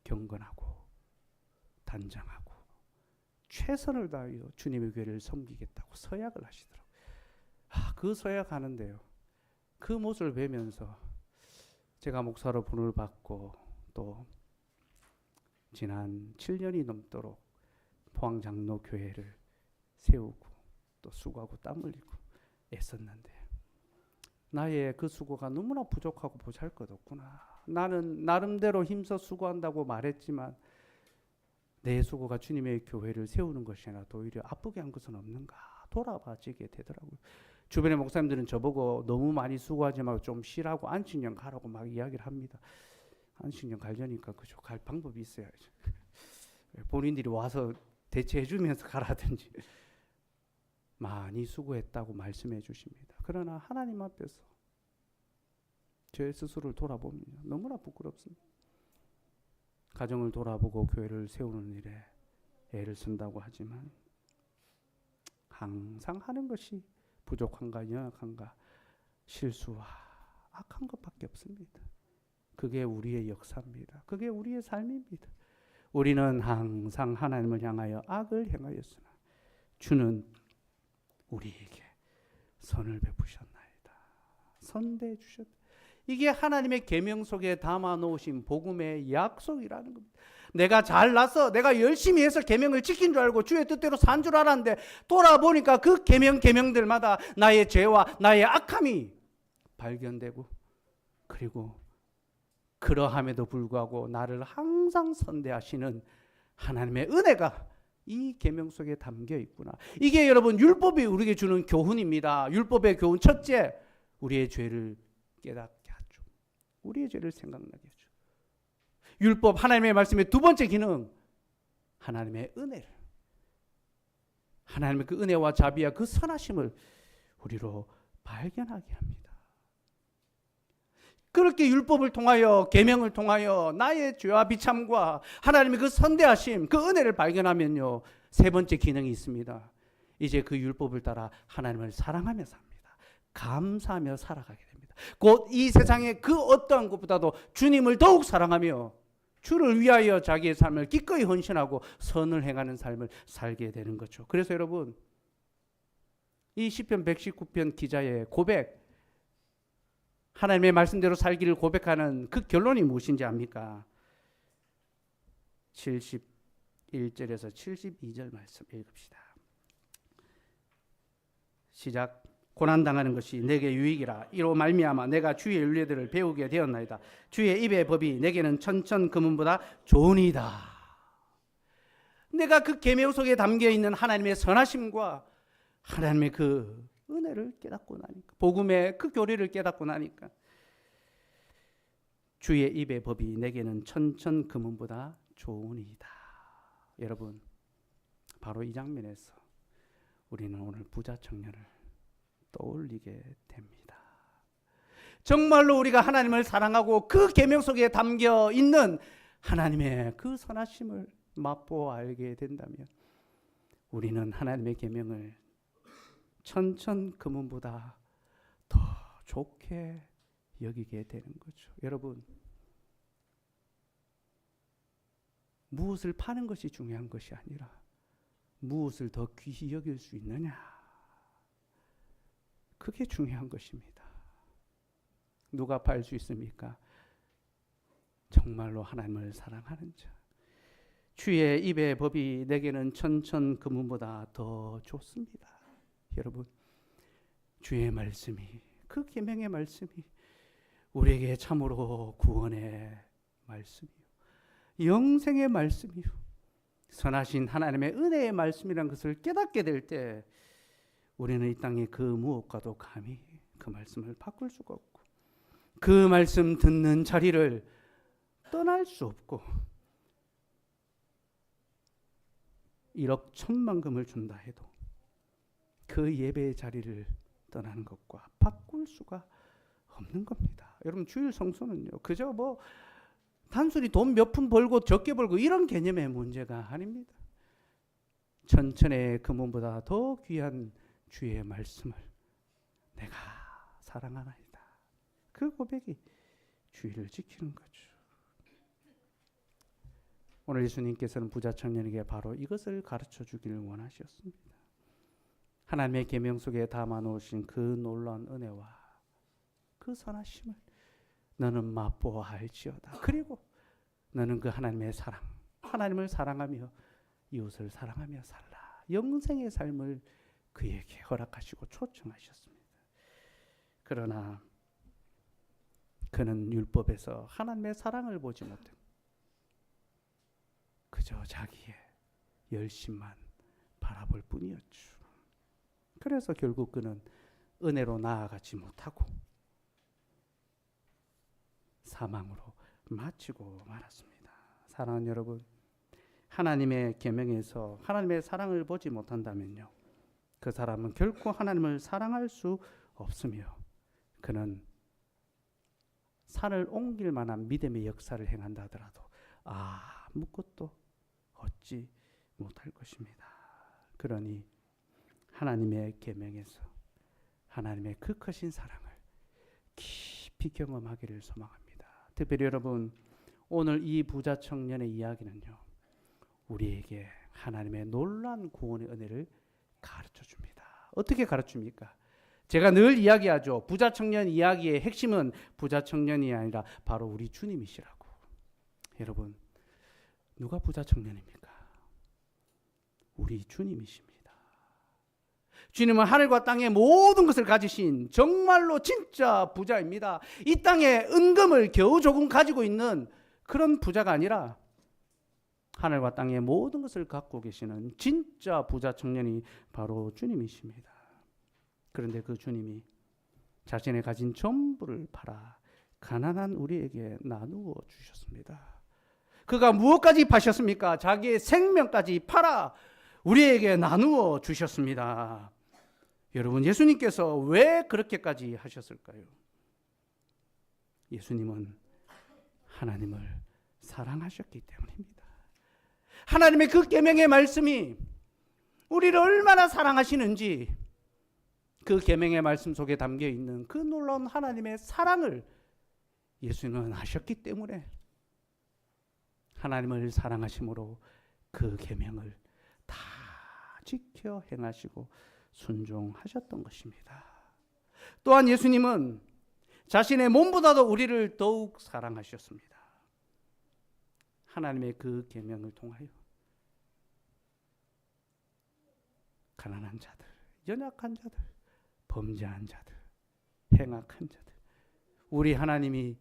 경건하고 단장하고 최선을 다하여 주님의 교회를 섬기겠다고 서약을 하시더라고요. 그 서약하는데요. 그 모습을 뵈면서 제가 목사로 부름을 받고 또 지난 7년이 넘도록 포항장로교회를 세우고 또 수고하고 땀 흘리고 애썼는데 나의 그 수고가 너무나 부족하고 보잘것없구나. 나는 나름대로 힘써 수고한다고 말했지만 내 수고가 주님의 교회를 세우는 것이나 오히려 아프게 한 것은 없는가 돌아봐지게 되더라고요. 주변의 목사님들은 저보고 너무 많이 수고하지 말고 좀 쉬라고 안식년 가라고 막 이야기를 합니다. 안식년 가려니까 그죠. 갈 방법이 있어야죠. 본인들이 와서 대체해 주면서 가라든지. 많이 수고했다고 말씀해 주십니다. 그러나 하나님 앞에서 제 스스로를 돌아봅니다. 너무나 부끄럽습니다. 가정을 돌아보고 교회를 세우는 일에 애를 쓴다고 하지만 항상 하는 것이 부족한가 연약한가 실수와 악한 것밖에 없습니다. 그게 우리의 역사입니다. 그게 우리의 삶입니다. 우리는 항상 하나님을 향하여 악을 행하였으나 주는 우리에게 선을 베푸셨나이다. 선대해 주셨다. 이게 하나님의 계명 속에 담아 놓으신 복음의 약속이라는 겁니다. 내가 잘나서 내가 열심히 해서 계명을 지킨 줄 알고 주의 뜻대로 산 줄 알았는데 돌아보니까 그 계명들마다 나의 죄와 나의 악함이 발견되고, 그리고 그러함에도 불구하고 나를 항상 선대하시는 하나님의 은혜가 이 계명 속에 담겨 있구나. 이게 여러분 율법이 우리에게 주는 교훈입니다. 율법의 교훈 첫째, 우리의 죄를 깨닫게 하죠. 우리의 죄를 생각나게 하죠. 율법, 하나님의 말씀의 두 번째 기능, 하나님의 은혜를, 하나님의 그 은혜와 자비와 그 선하심을 우리로 발견하게 합니다. 그렇게 율법을 통하여, 계명을 통하여 나의 죄와 비참과 하나님의 그 선대하심, 그 은혜를 발견하면요, 세 번째 기능이 있습니다. 이제 그 율법을 따라 하나님을 사랑하며 삽니다. 감사하며 살아가게 됩니다. 곧 이 세상의 그 어떠한 것보다도 주님을 더욱 사랑하며 주를 위하여 자기의 삶을 기꺼이 헌신하고 선을 행하는 삶을 살게 되는 거죠. 그래서 여러분, 이 시편 119편 기자의 고백, 하나님의 말씀대로 살기를 고백하는 그 결론이 무엇인지 압니까? 71절에서 72절 말씀 읽읍시다. 시작. 고난당하는 것이 내게 유익이라. 이로 말미암아 내가 주의 윤례들을 배우게 되었나이다. 주의 입의 법이 내게는 천천 금은보다 좋으니이다. 내가 그 계명 속에 담겨있는 하나님의 선하심과 하나님의 그 은혜를 깨닫고 나니까, 복음의 그 교리를 깨닫고 나니까, 주의 입의 법이 내게는 천천 금은보다 좋으니이다. 여러분, 바로 이 장면에서 우리는 오늘 부자 청년을 떠올리게 됩니다. 정말로 우리가 하나님을 사랑하고 그 계명 속에 담겨 있는 하나님의 그 선하심을 맛보아 알게 된다면 우리는 하나님의 계명을 천천 금은보다 더 좋게 여기게 되는 거죠. 여러분, 무엇을 파는 것이 중요한 것이 아니라 무엇을 더 귀히 여길 수 있느냐, 그게 중요한 것입니다. 누가 팔 수 있습니까? 정말로 하나님을 사랑하는 자. 주의 입의 법이 내게는 천천 금은보다 더 좋습니다. 여러분, 주의 말씀이, 그 계명의 말씀이 우리에게 참으로 구원의 말씀이요, 영생의 말씀이요, 선하신 하나님의 은혜의 말씀이라는 것을 깨닫게 될 때 우리는 이 땅의 그 무엇과도 감히 그 말씀을 바꿀 수가 없고, 그 말씀 듣는 자리를 떠날 수 없고, 1억 1천만 금을 준다 해도 그 예배의 자리를 떠나는 것과 바꿀 수가 없는 겁니다. 여러분, 주일 성수는요, 그저 뭐 단순히 돈 몇 푼 벌고 적게 벌고 이런 개념의 문제가 아닙니다. 천천의 금은보다 더 귀한 주의 말씀을 내가 사랑하나이다. 그 고백이 주의를 지키는 거죠. 오늘 예수님께서는 부자 청년에게 바로 이것을 가르쳐 주기를 원하셨습니다. 하나님의 계명 속에 담아 놓으신 그 놀라운 은혜와 그 선하심을 너는 맛보아 알지어다. 그리고 너는 그 하나님의 사랑, 하나님을 사랑하며 이웃을 사랑하며 살라. 영생의 삶을 그에게 허락하시고 초청하셨습니다. 그러나 그는 율법에서 하나님의 사랑을 보지 못했고 그저 자기의 열심만 바라볼 뿐이었죠. 그래서 결국 그는 은혜로 나아가지 못하고 사망으로 마치고 말았습니다. 사랑하는 여러분, 하나님의 계명에서 하나님의 사랑을 보지 못한다면요, 그 사람은 결코 하나님을 사랑할 수 없으며 그는 산을 옮길 만한 믿음의 역사를 행한다 하더라도 아무것도 얻지 못할 것입니다. 그러니 하나님의 계명에서 하나님의 그 크신 사랑을 깊이 경험하기를 소망합니다. 특별히 여러분, 오늘 이 부자 청년의 이야기는요, 우리에게 하나님의 놀라운 구원의 은혜를 가르쳐 줍니다. 어떻게 가르칩니까? 제가 늘 이야기하죠. 부자 청년 이야기의 핵심은 부자 청년이 아니라 바로 우리 주님이시라고. 여러분, 누가 부자 청년입니까? 우리 주님이십니다. 주님은 하늘과 땅의 모든 것을 가지신 정말로 진짜 부자입니다. 이 땅에 은금을 겨우 조금 가지고 있는 그런 부자가 아니라 하늘과 땅의 모든 것을 갖고 계시는 진짜 부자 청년이 바로 주님이십니다. 그런데 그 주님이 자신의 가진 전부를 팔아 가난한 우리에게 나누어 주셨습니다. 그가 무엇까지 파셨습니까? 자기의 생명까지 팔아 우리에게 나누어 주셨습니다. 여러분, 예수님께서 왜 그렇게까지 하셨을까요? 예수님은 하나님을 사랑하셨기 때문입니다. 하나님의 그 계명의 말씀이 우리를 얼마나 사랑하시는지, 그 계명의 말씀 속에 담겨 있는 그 놀라운 하나님의 사랑을 예수님은 아셨기 때문에 하나님을 사랑하심으로 그 계명을 다 지켜 행하시고 순종하셨던 것입니다. 또한 예수님은 자신의 몸보다도 우리를 더욱 사랑하셨습니다. 하나님의 그 계명을 통하여 가난한 자들, 연약한 자들, 범죄한 자들, 행악한 자들, 우리 하나님이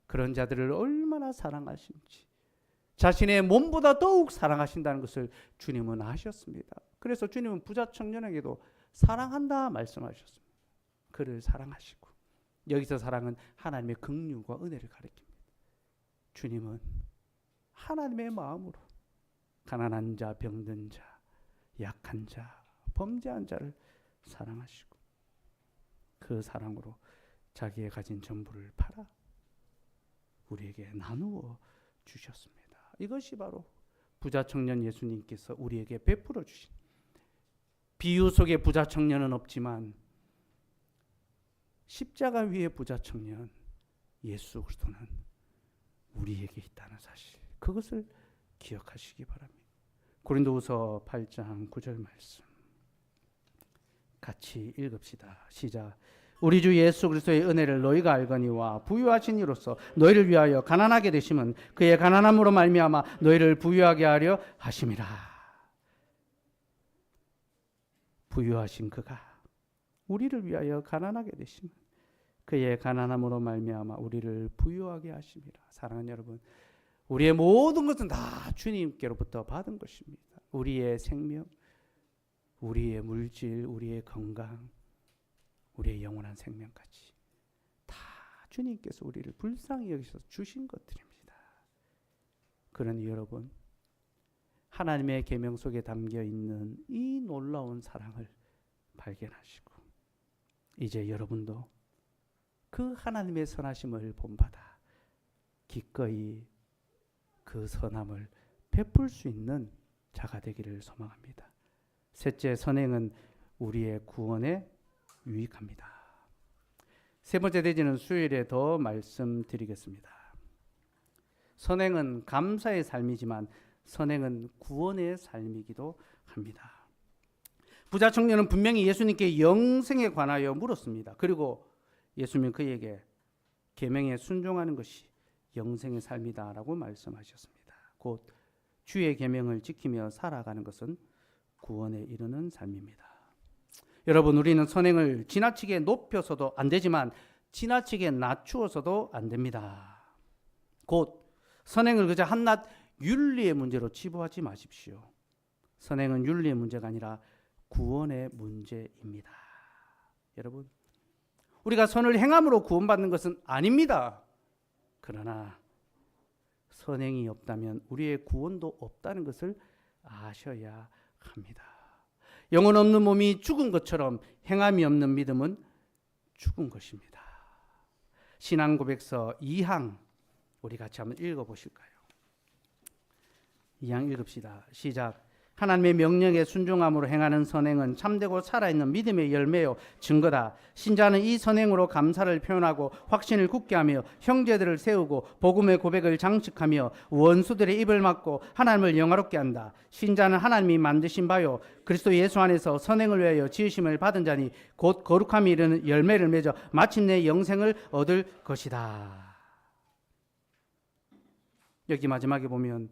그런 자들을 얼마나 사랑하신지, 자신의 몸보다 더욱 사랑하신다는 것을 주님은 아셨습니다. 그래서 주님은 부자 청년에게도 사랑한다 말씀하셨습니다. 그를 사랑하시고, 여기서 사랑은 하나님의 긍휼과 은혜를 가리킵니다. 주님은 하나님의 마음으로 가난한 자, 병든 자, 약한 자, 범죄한 자를 사랑하시고 그 사랑으로 자기의 가진 전부를 팔아 우리에게 나누어 주셨습니다. 이것이 바로 부자 청년 예수님께서 우리에게 베풀어 주신, 비유 속에 부자 청년은 없지만 십자가 위에 부자 청년 예수 그리스도는 우리에게 있다는 사실, 그것을 기억하시기 바랍니다. 고린도후서 8장 9절 말씀 같이 읽읍시다. 시작. 우리 주 예수 그리스도의 은혜를 너희가 알거니와 부유하신 이로써 너희를 위하여 가난하게 되심은 그의 가난함으로 말미암아 너희를 부유하게 하려 하심이라. 부유하신 그가 우리를 위하여 가난하게 되심은 그의 가난함으로 말미암아 우리를 부유하게 하심이라. 사랑하는 여러분, 우리의 모든 것은 다 주님께로부터 받은 것입니다. 우리의 생명, 우리의 물질, 우리의 건강, 우리의 영원한 생명까지 다 주님께서 우리를 불쌍히 여기셔서 주신 것들입니다. 그러니 여러분, 하나님의 계명 속에 담겨 있는 이 놀라운 사랑을 발견하시고 이제 여러분도 그 하나님의 선하심을 본받아 기꺼이 그 선함을 베풀 수 있는 자가 되기를 소망합니다. 셋째, 선행은 우리의 구원에 유익합니다. 세 번째 대지는 수요일에 더 말씀드리겠습니다. 선행은 감사의 삶이지만 선행은 구원의 삶이기도 합니다. 부자 청년은 분명히 예수님께 영생에 관하여 물었습니다. 그리고 예수님은 그에게 계명에 순종하는 것이 영생의 삶이다라고 말씀하셨습니다. 곧 주의 계명을 지키며 살아가는 것은 구원에 이르는 삶입니다. 여러분, 우리는 선행을 지나치게 높여서도 안 되지만 지나치게 낮추어서도 안 됩니다. 곧 선행을 그저 한낱 윤리의 문제로 치부하지 마십시오. 선행은 윤리의 문제가 아니라 구원의 문제입니다. 여러분, 우리가 선을 행함으로 구원받는 것은 아닙니다. 그러나 선행이 없다면 우리의 구원도 없다는 것을 아셔야 합니다. 영혼 없는 몸이 죽은 것처럼 행함이 없는 믿음은 죽은 것입니다. 신앙고백서 2항 우리 같이 한번 읽어보실까요? 2항 읽읍시다. 시작. 하나님의 명령에 순종함으로 행하는 선행은 참되고 살아있는 믿음의 열매요 증거다. 신자는 이 선행으로 감사를 표현하고 확신을 굳게 하며 형제들을 세우고 복음의 고백을 장식하며 원수들의 입을 막고 하나님을 영화롭게 한다. 신자는 하나님이 만드신 바요 그리스도 예수 안에서 선행을 위하여 지으심을 받은 자니 곧 거룩함이 이르는 열매를 맺어 마침내 영생을 얻을 것이다. 여기 마지막에 보면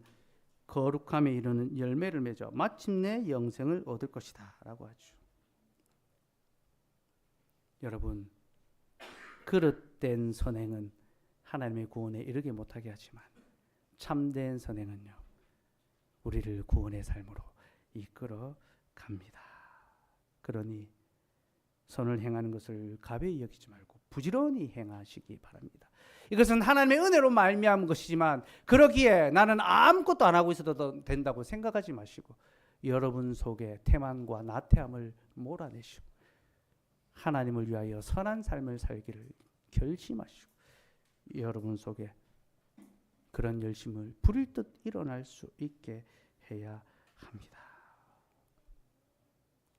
거룩함에 이르는 열매를 맺어 마침내 영생을 얻을 것이다 라고 하죠. 여러분, 그릇된 선행은 하나님의 구원에 이르게 못하게 하지만 참된 선행은요 우리를 구원의 삶으로 이끌어 갑니다. 그러니 선을 행하는 것을 가벼이 여기지 말고 부지런히 행하시기 바랍니다. 이것은 하나님의 은혜로 말미암은 것이지만 그러기에 나는 아무것도 안 하고 있어도 된다고 생각하지 마시고 여러분 속에 태만과 나태함을 몰아내시고 하나님을 위하여 선한 삶을 살기를 결심하시고 여러분 속에 그런 열심을 부릴 듯 일어날 수 있게 해야 합니다.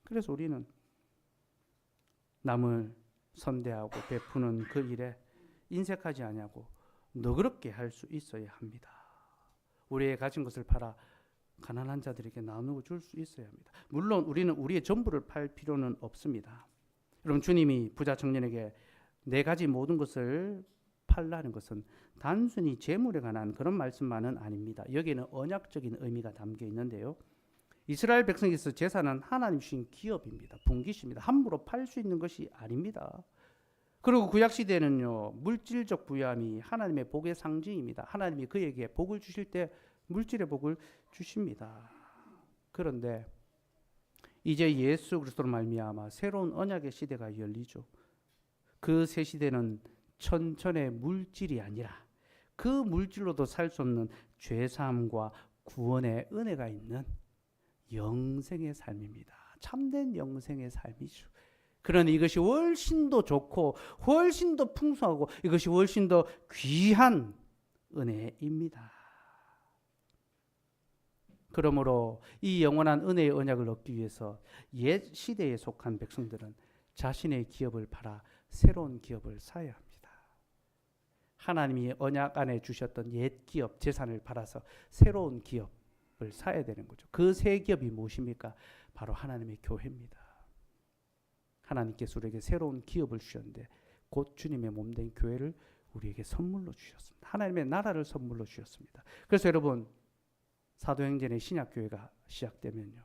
그래서 우리는 남을 선대하고 베푸는 그 일에 인색하지 아니하고 너그럽게 할 수 있어야 합니다. 우리의 가진 것을 팔아 가난한 자들에게 나누어 줄 수 있어야 합니다. 물론 우리는 우리의 전부를 팔 필요는 없습니다. 여러분, 주님이 부자 청년에게 내 가진 모든 것을 팔라는 것은 단순히 재물에 관한 그런 말씀만은 아닙니다. 여기에는 언약적인 의미가 담겨 있는데요. 이스라엘 백성에서 제사는 하나님 주신 기업입니다. 분깃입니다. 함부로 팔 수 있는 것이 아닙니다. 그리고 구약시대는요 물질적 부유함이 하나님의 복의 상징입니다. 하나님이 그에게 복을 주실 때 물질의 복을 주십니다. 그런데 이제 예수 그리스도로 말미암아 새로운 언약의 시대가 열리죠. 그 새 시대는 천천의 물질이 아니라 그 물질로도 살 수 없는 죄사함과 구원의 은혜가 있는 영생의 삶입니다. 참된 영생의 삶이죠. 그러니 이것이 훨씬 더 좋고 훨씬 더 풍성하고 이것이 훨씬 더 귀한 은혜입니다. 그러므로 이 영원한 은혜의 언약을 얻기 위해서 옛 시대에 속한 백성들은 자신의 기업을 팔아 새로운 기업을 사야 합니다. 하나님이 언약 안에 주셨던 옛 기업 재산을 팔아서 새로운 기업을 사야 되는 거죠. 그 새 기업이 무엇입니까? 바로 하나님의 교회입니다. 하나님께서 우리에게 새로운 기업을 주셨는데 곧 주님의 몸된 교회를 우리에게 선물로 주셨습니다. 하나님의 나라를 선물로 주셨습니다. 그래서 여러분, 사도행전의 신약교회가 시작되면요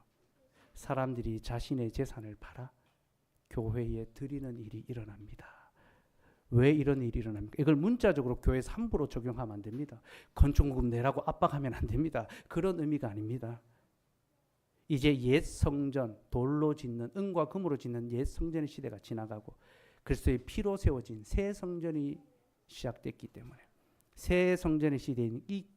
사람들이 자신의 재산을 팔아 교회에 드리는 일이 일어납니다. 왜 이런 일이 일어납니까? 이걸 문자적으로 교회에서 함부로 적용하면 안 됩니다. 건축금 내라고 압박하면 안 됩니다. 그런 의미가 아닙니다. 이제 옛 성전, 돌로 짓는, 은과 금으로 짓는 옛 성전의 시대가 지나가고 그리스도의 피로 세워진 새 성전이 시작됐기 때문에 새 성전의 시대인 이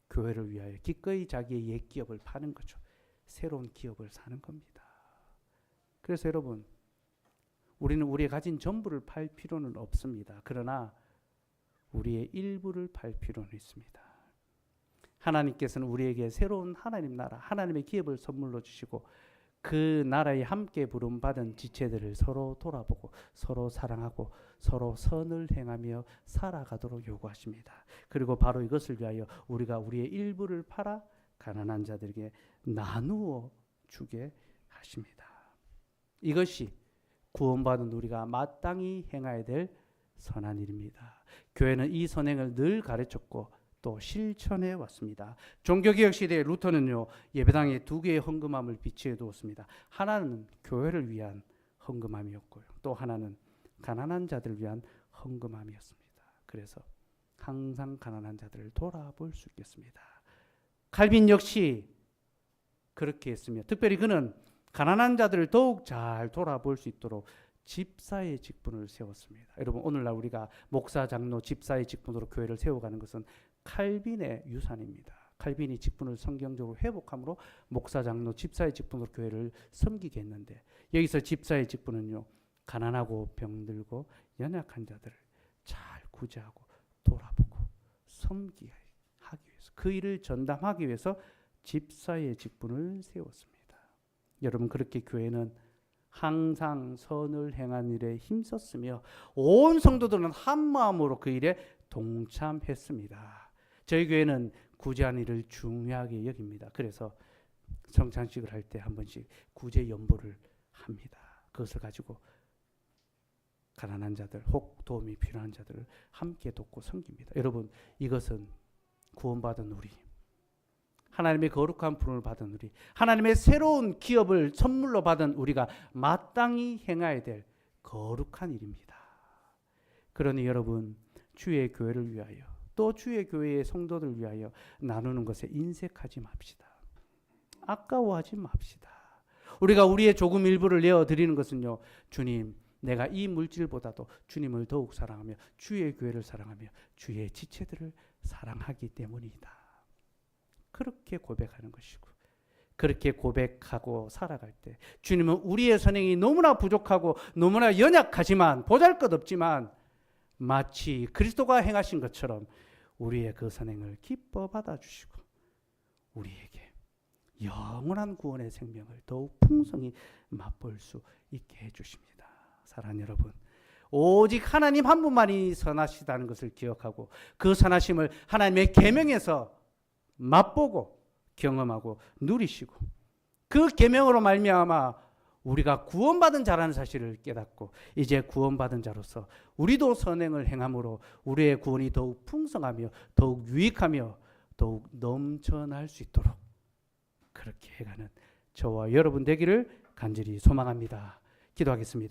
교회를 위하여 기꺼이 자기의 옛 기업을 파는 거죠. 새로운 기업을 사는 겁니다. 그래서 여러분, 우리는 우리의 가진 전부를 팔 필요는 없습니다. 그러나 우리의 일부를 팔 필요는 있습니다. 하나님께서는 우리에게 새로운 하나님 나라, 하나님의 기업을 선물로 주시고 그 나라에 함께 부름받은 지체들을 서로 돌아보고 서로 사랑하고 서로 선을 행하며 살아가도록 요구하십니다. 그리고 바로 이것을 위하여 우리가 우리의 일부를 팔아 가난한 자들에게 나누어 주게 하십니다. 이것이 구원받은 우리가 마땅히 행해야 될 선한 일입니다. 교회는 이 선행을 늘 가르쳤고 또 실천해 왔습니다. 종교개혁 시대의 루터는요 예배당에 2개의 헌금함을 비치해 두었습니다. 하나는 교회를 위한 헌금함이었고요, 또 하나는 가난한 자들을 위한 헌금함이었습니다. 그래서 항상 가난한 자들을 돌아볼 수 있겠습니다. 칼빈 역시 그렇게 했으며 특별히 그는 가난한 자들을 더욱 잘 돌아볼 수 있도록 집사의 직분을 세웠습니다. 여러분, 오늘날 우리가 목사, 장로, 집사의 직분으로 교회를 세워가는 것은 칼빈의 유산입니다. 칼빈이 직분을 성경적으로 회복함으로 목사, 장로, 집사의 직분으로 교회를 섬기게 했는데 여기서 집사의 직분은요 가난하고 병들고 연약한 자들을 잘 구제하고 돌아보고 섬기게 하기 위해서 그 일을 전담하기 위해서 집사의 직분을 세웠습니다. 여러분, 그렇게 교회는 항상 선을 행한 일에 힘썼으며 온 성도들은 한 마음으로 그 일에 동참했습니다. 저희 교회는 구제하는 일을 중요하게 여깁니다. 그래서 성찬식을 할 때 한 번씩 구제 연보를 합니다. 그것을 가지고 가난한 자들, 혹 도움이 필요한 자들을 함께 돕고 섬깁니다. 여러분, 이것은 구원받은 우리, 하나님의 거룩한 부름을 받은 우리, 하나님의 새로운 기업을 선물로 받은 우리가 마땅히 행해야 될 거룩한 일입니다. 그러니 여러분, 주의 교회를 위하여 또 주의 교회의 성도들을 위하여 나누는 것에 인색하지 맙시다. 아까워하지 맙시다. 우리가 우리의 조금 일부를 내어드리는 것은요, 주님, 내가 이 물질보다도 주님을 더욱 사랑하며 주의 교회를 사랑하며 주의 지체들을 사랑하기 때문이다. 그렇게 고백하는 것이고, 그렇게 고백하고 살아갈 때 주님은 우리의 선행이 너무나 부족하고 너무나 연약하지만 보잘것없지만 마치 그리스도가 행하신 것처럼 우리의 그 선행을 기뻐 받아주시고 우리에게 영원한 구원의 생명을 더욱 풍성히 맛볼 수 있게 해주십니다. 사랑하는 여러분, 오직 하나님 한 분만이 선하시다는 것을 기억하고 그 선하심을 하나님의 계명에서 맛보고 경험하고 누리시고 그 계명으로 말미암아 우리가 구원받은 자라는 사실을 깨닫고 이제 구원받은 자로서 우리도 선행을 행함으로 우리의 구원이 더욱 풍성하며 더욱 유익하며 더욱 넘쳐날 수 있도록 그렇게 해가는 저와 여러분 되기를 간절히 소망합니다. 기도하겠습니다.